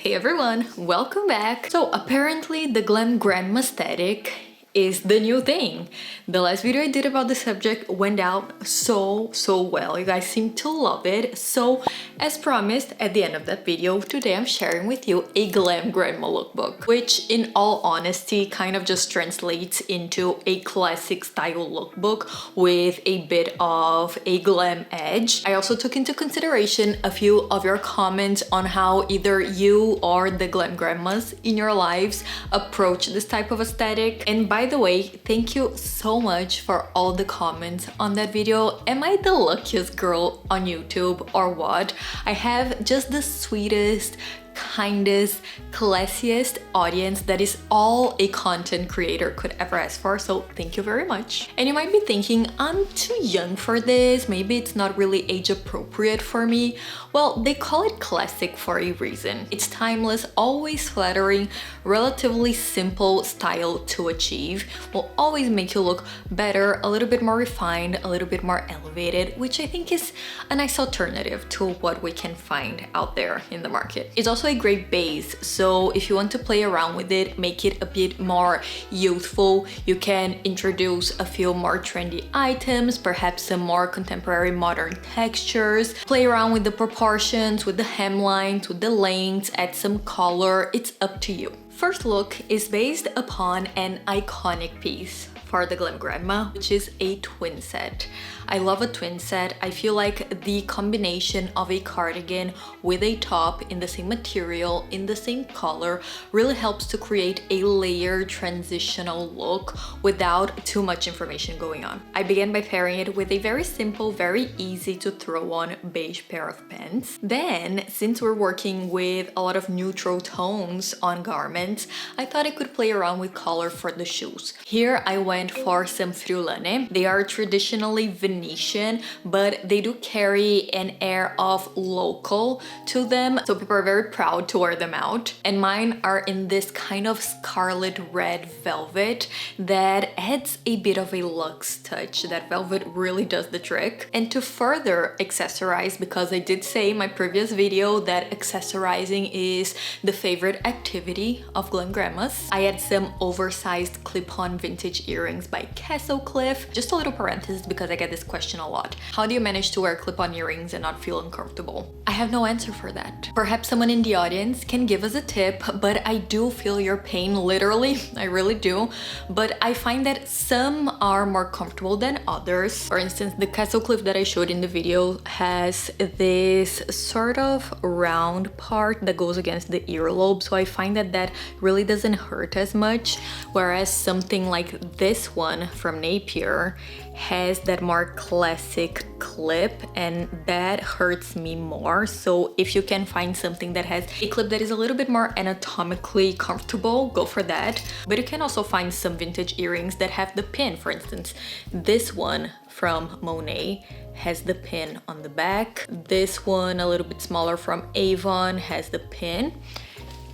Hey everyone, welcome back. So apparently the Glam Grandma aesthetic is the new thing. The last video I did about the subject went out so well. You guys seem to love it. So as promised at the end of that video, today I'm sharing with you a Glam Grandma lookbook, which in all honesty kind of just translates into a classic style lookbook with a bit of a glam edge. I also took into consideration a few of your comments on how either you or the Glam Grandmas in your lives approach this type of aesthetic. And by the way, thank you so much for all the comments on that video. Am I the luckiest girl on YouTube or what? I have just the sweetest, kindest, classiest audience that is all a content creator could ever ask for, so thank you very much. And you might be thinking, I'm too young for this, maybe it's not really age appropriate for me. Well, they call it classic for a reason. It's timeless, always flattering, relatively simple style to achieve, will always make you look better, a little bit more refined, a little bit more elevated, which I think is a nice alternative to what we can find out there in the market. It's also a great base, so if you want to play around with it, make it a bit more youthful, you can introduce a few more trendy items, perhaps some more contemporary modern textures, play around with the proportions, with the hemlines, with the lengths, add some color, it's up to you. First look is based upon an iconic piece for the Glam Grandma, which is a twin set. I love a twin set. I feel like the combination of a cardigan with a top in the same material, in the same color, really helps to create a layered transitional look without too much information going on. I began by pairing it with a very simple, very easy to throw on beige pair of pants. Then, since we're working with a lot of neutral tones on garments, I thought I could play around with color for the shoes. Here I went for some friulane. They are traditionally Venetian, but they do carry an air of local to them, so people are very proud to wear them out. And mine are in this kind of scarlet red velvet that adds a bit of a luxe touch. That velvet really does the trick. And to further accessorize, because I did say in my previous video that accessorizing is the favorite activity of Glam Grandmas, I had some oversized clip-on vintage earrings by Castle Cliff. Just a little parenthesis because I get this question a lot. How do you manage to wear clip-on earrings and not feel uncomfortable? I have no answer for that. Perhaps someone in the audience can give us a tip, but I do feel your pain, literally. I really do. But I find that some are more comfortable than others. For instance, the Castle Cliff that I showed in the video has this sort of round part that goes against the earlobe, so I find that that really doesn't hurt as much, whereas something like this one from Napier has that more classic clip and that hurts me more. So if you can find something that has a clip that is a little bit more anatomically comfortable, go for that. But you can also find some vintage earrings that have the pin. For instance, this one from Monet has the pin on the back. This one, a little bit smaller from Avon, has the pin.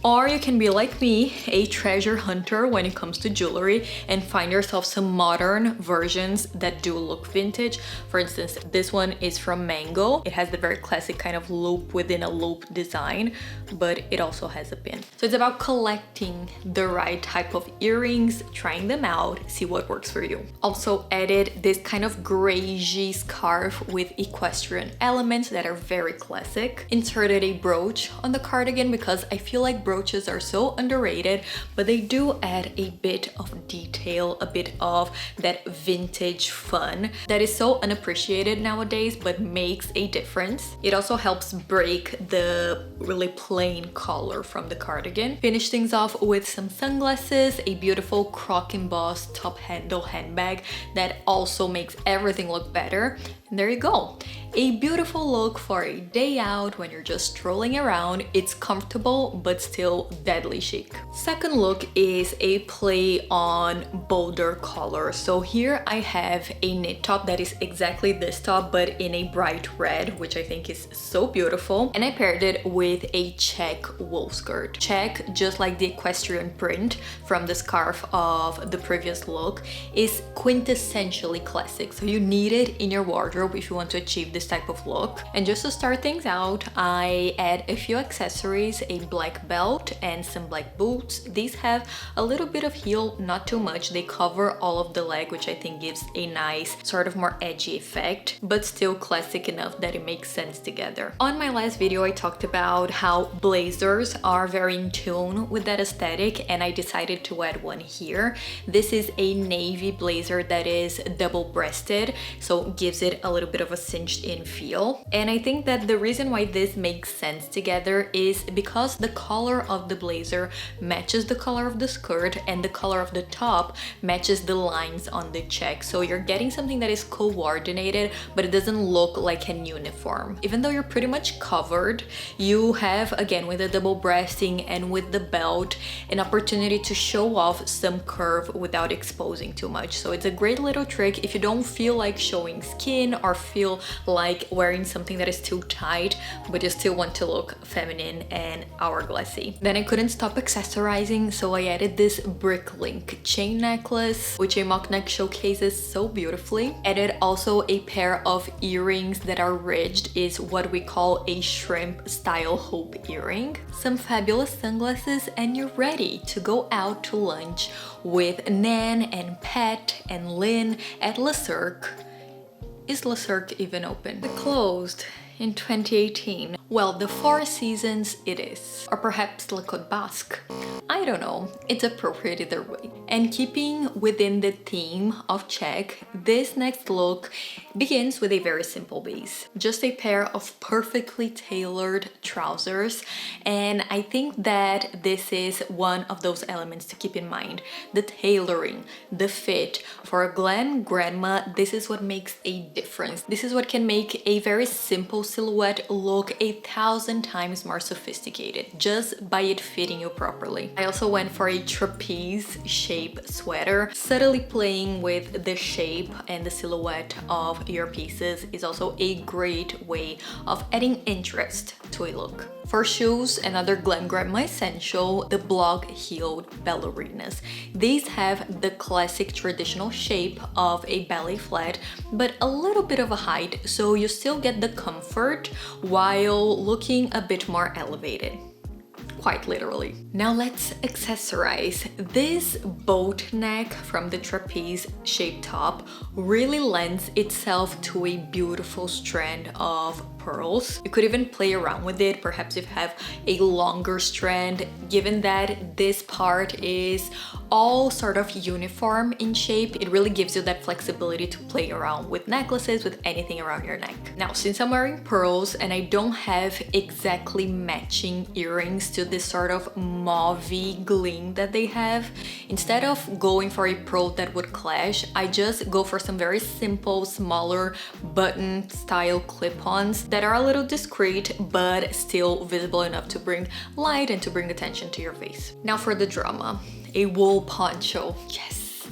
Or you can be like me, a treasure hunter when it comes to jewelry, and find yourself some modern versions that do look vintage. For instance, this one is from Mango. It has the very classic kind of loop within a loop design, but it also has a pin. So it's about collecting the right type of earrings, trying them out, see what works for you. Also added this kind of grayish scarf with equestrian elements that are very classic. Inserted a brooch on the cardigan because I feel like brooches are so underrated, but they do add a bit of detail, a bit of that vintage fun that is so unappreciated nowadays, but makes a difference. It also helps break the really plain color from the cardigan. Finish things off with some sunglasses, a beautiful croc embossed top handle handbag that also makes everything look better. And there you go. A beautiful look for a day out when you're just strolling around. It's comfortable, but still deadly chic. Second look is a play on bolder colors. So here I have a knit top that is exactly this top, but in a bright red, which I think is so beautiful. And I paired it with a check wool skirt. Check, just like the equestrian print from the scarf of the previous look, is quintessentially classic. So you need it in your wardrobe wardrobe if you want to achieve this type of look. And just to start things out, I add a few accessories, a black belt and some black boots. These have a little bit of heel, not too much. They cover all of the leg, which I think gives a nice sort of more edgy effect, but still classic enough that it makes sense together. On my last video, I talked about how blazers are very in tune with that aesthetic, and I decided to add one here. This is a navy blazer that is double-breasted, so gives it a little bit of a cinched in feel. And I think that the reason why this makes sense together is because the color of the blazer matches the color of the skirt, and the color of the top matches the lines on the check. So you're getting something that is coordinated, but it doesn't look like an uniform. Even though you're pretty much covered, you have, again, with the double breasting and with the belt, an opportunity to show off some curve without exposing too much. So it's a great little trick if you don't feel like showing skin or feel like wearing something that is too tight, but you still want to look feminine and hourglassy. Then I couldn't stop accessorizing, so I added this brick link chain necklace, which a mock neck showcases so beautifully. Added also a pair of earrings that are ridged, is what we call a shrimp style hoop earring, some fabulous sunglasses, and you're ready to go out to lunch with Nan and Pat and Lynn at Le Cirque. Is Le Cirque even open? It closed in 2018. Well, the Four Seasons it is. Or perhaps Le Côte Basque. I don't know. It's appropriate either way. And keeping within the theme of check, this next look begins with a very simple base. Just a pair of perfectly tailored trousers. And I think that this is one of those elements to keep in mind. The tailoring, the fit. For a glam grandma, this is what makes a difference. This is what can make a very simple silhouette look 1,000 times more sophisticated just by it fitting you properly. I also went for a trapeze shape sweater. Subtly playing with the shape and the silhouette of your pieces is also a great way of adding interest to a look. For shoes, another Glam Grandma essential, the block-heeled ballerinas. These have the classic traditional shape of a ballet flat, but a little bit of a height, so you still get the comfort while looking a bit more elevated. Quite literally. Now let's accessorize. This boat neck from the trapeze shaped top really lends itself to a beautiful strand of pearls. You could even play around with it, perhaps if you have a longer strand, given that this part is all sort of uniform in shape. It really gives you that flexibility to play around with necklaces, with anything around your neck. Now, since I'm wearing pearls and I don't have exactly matching earrings to this sort of mauve-y gleam that they have, instead of going for a pearl that would clash, I just go for some very simple, smaller button style clip-ons that are a little discreet, but still visible enough to bring light and to bring attention to your face. Now for the drama. A wool poncho. Yes.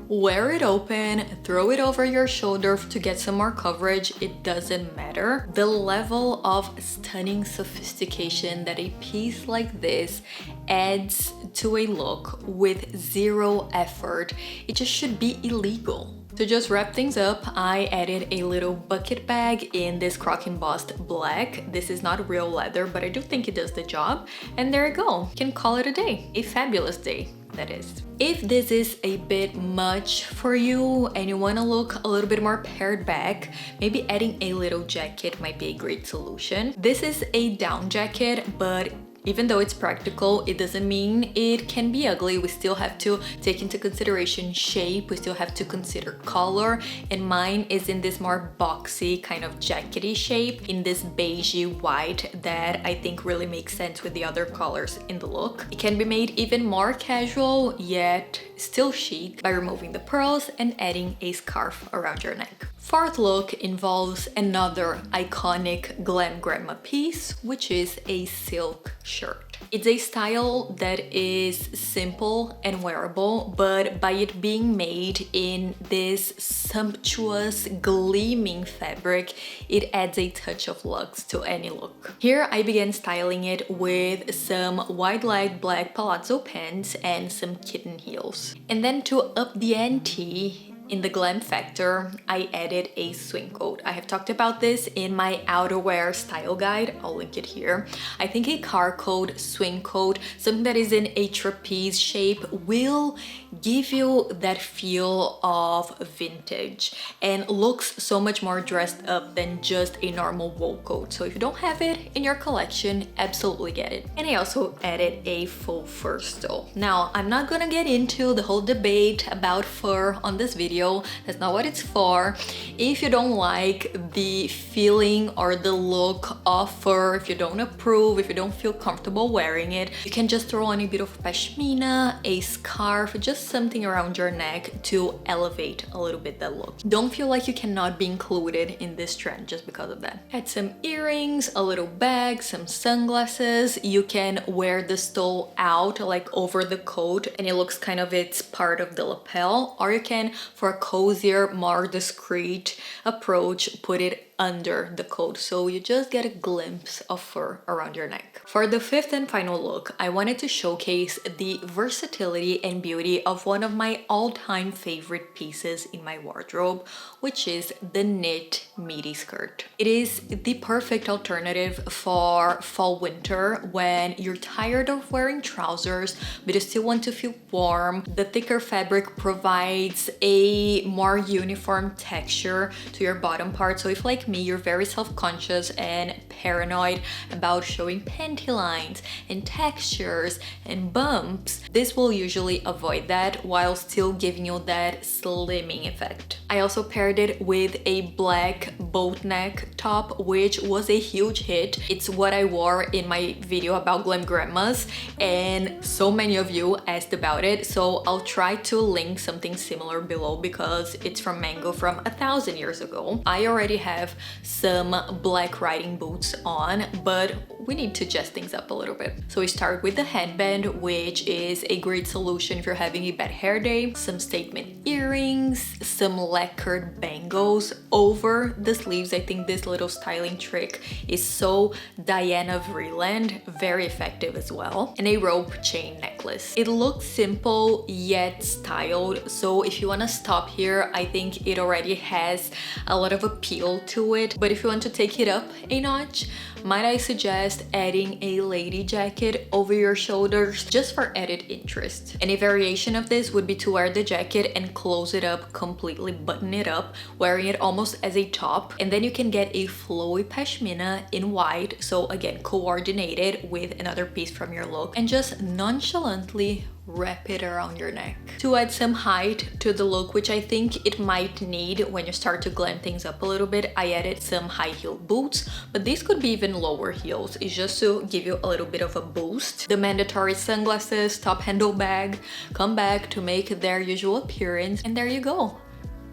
Wear it open, throw it over your shoulder to get some more coverage, it doesn't matter. The level of stunning sophistication that a piece like this adds to a look with zero effort, it just should be illegal. To just wrap things up, I added a little bucket bag in this croc embossed black. This is not real leather, but I do think it does the job. And there you go. You can call it a day. A fabulous day, that is. If this is a bit much for you and you want to look a little bit more pared back, maybe adding a little jacket might be a great solution. This is a down jacket, but even though it's practical, it doesn't mean it can be ugly. We still have to take into consideration shape, we still have to consider color, and mine is in this more boxy kind of jackety shape, in this beigey white that I think really makes sense with the other colors in the look. It can be made even more casual, yet still chic, by removing the pearls and adding a scarf around your neck. Fourth look involves another iconic Glam Grandma piece, which is a silk shirt. It's a style that is simple and wearable, but by it being made in this sumptuous, gleaming fabric, it adds a touch of luxe to any look. Here I began styling it with some wide-leg black palazzo pants and some kitten heels. And then to up the ante, In the glam factor, I added a swing coat. I have talked about this in my outerwear style guide. I'll link it here. I think a car coat, swing coat, something that is in a trapeze shape will give you that feel of vintage and looks so much more dressed up than just a normal wool coat. So if you don't have it in your collection, absolutely get it. And I also added a faux fur stole. Now, I'm not gonna get into the whole debate about fur on this video. That's not what it's for. If you don't like the feeling or the look of fur, if you don't approve, if you don't feel comfortable wearing it, you can just throw on a bit of pashmina, a scarf, just something around your neck to elevate a little bit that look. Don't feel like you cannot be included in this trend just because of that. Add some earrings, a little bag, some sunglasses. You can wear the stole out like over the coat and it looks kind of it's part of the lapel, or you can, for a cozier, more discreet approach, put it under the coat so you just get a glimpse of fur around your neck. For the fifth and final look, I wanted to showcase the versatility and beauty of one of my all-time favorite pieces in my wardrobe, which is the knit midi skirt. It is the perfect alternative for fall-winter when you're tired of wearing trousers but you still want to feel warm. The thicker fabric provides a more uniform texture to your bottom part, so if like me, you're very self-conscious and paranoid about showing panty lines and textures and bumps, this will usually avoid that while still giving you that slimming effect. I also paired it with a black boat neck top, which was a huge hit. It's what I wore in my video about Glam Grandmas and so many of you asked about it, so I'll try to link something similar below because it's from Mango from 1,000 years ago. I already have some black riding boots on, but we need to jazz things up a little bit. So we start with the headband, which is a great solution if you're having a bad hair day, some statement earrings, some lacquered bangles over the sleeves. I think this little styling trick is so Diana Vreeland, very effective as well, and a rope chain necklace. It looks simple yet styled, so if you want to stop here, I think it already has a lot of appeal to it, but if you want to take it up a notch, might I suggest adding a lady jacket over your shoulders just for added interest. And a variation of this would be to wear the jacket and close it up completely, button it up, wearing it almost as a top, and then you can get a flowy pashmina in white, so again coordinated with another piece from your look, and just nonchalantly wrap it around your neck to add some height to the look, which I think it might need when you start to glam things up a little bit. I added some high heel boots, but these could be even lower heels. It's just to give you a little bit of a boost. The mandatory sunglasses, top handle bag come back to make their usual appearance, and there you go.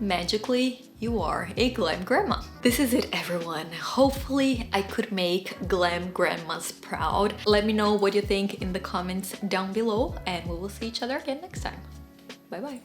Magically, you are a glam grandma. This is it, everyone. Hopefully I could make glam grandmas proud. Let me know what you think in the comments down below, and we will see each other again next time. Bye bye.